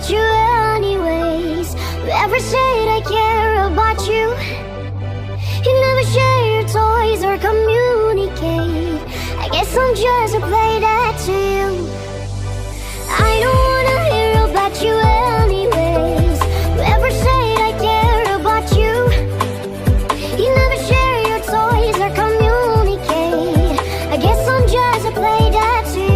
about you anyways. Whoever said I care about you, you never share your toys or communicate. I guess I'm just a play that to you. I don't wanna hear about you anyways. Whoever said I care about you, you never share your toys or communicate. I guess I'm just a play that to you.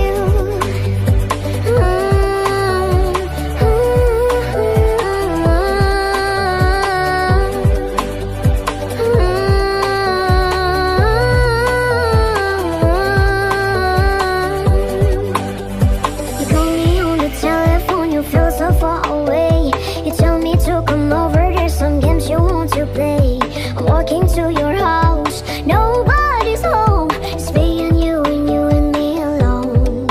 Walking to your house, nobody's home. It's me and you and me alone.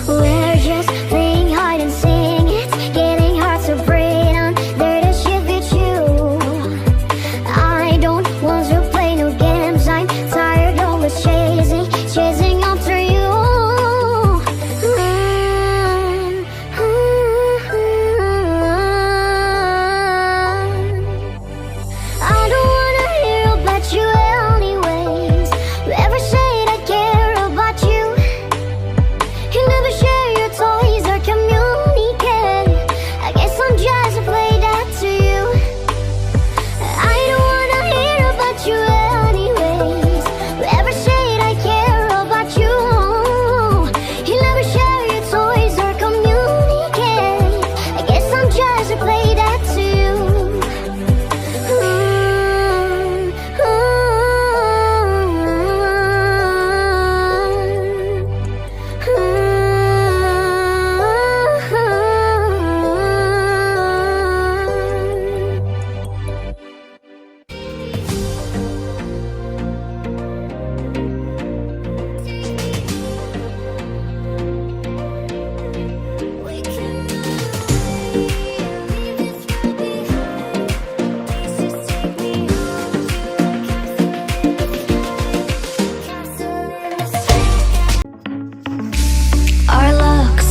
We're just playing hide and seek. It's getting hard to breathe under the shit with you. I don't want to play no games. I'm tired always chasing after you.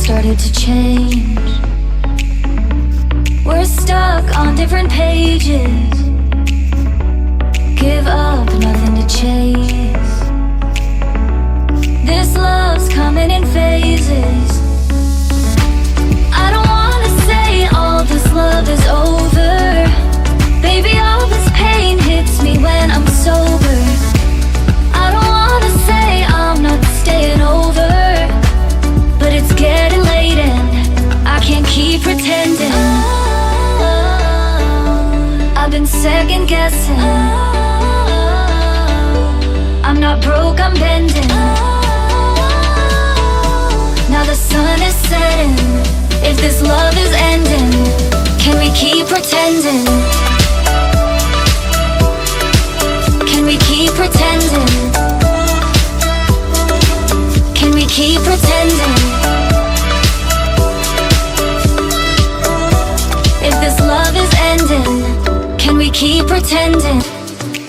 Started to change. We're stuck on different pages. Give up, nothing to chase. This love's coming in phases. I don't wanna say all this love is over. Baby, all this pain hits me when I'm sober. I don't wanna say I'm not staying over, but it's getting late and I can't keep pretending. I've been second guessing. I'm not broke, I'm bending. Now the sun is setting. If this love is ending, can we keep pretending? Can we keep pretending? Can we keep pretending? If this love is ending, can we keep pretending?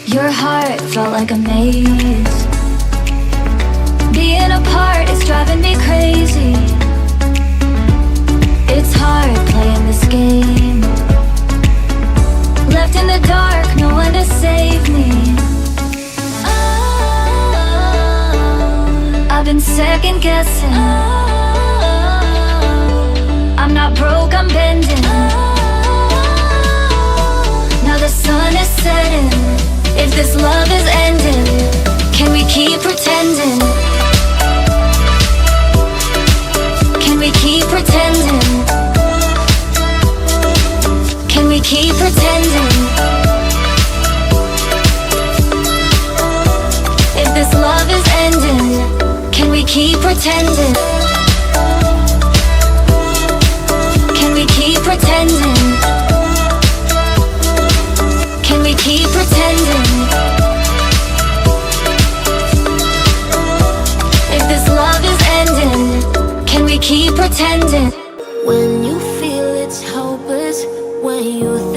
Your heart felt like a maze. Being apart is driving me crazy. It's hard playing this game. Left in the dark, no one to save me. I've been second guessing. I'm not broke, I'm bending. Now the sun is setting. If this love is ending, can we keep pretending? Can we keep pretending? Can we keep pretending? If this love is ending, can we keep pretending? Can we keep pretending? Can we keep pretending? If this love is ending, can we keep pretending? When you feel it's hopeless, when you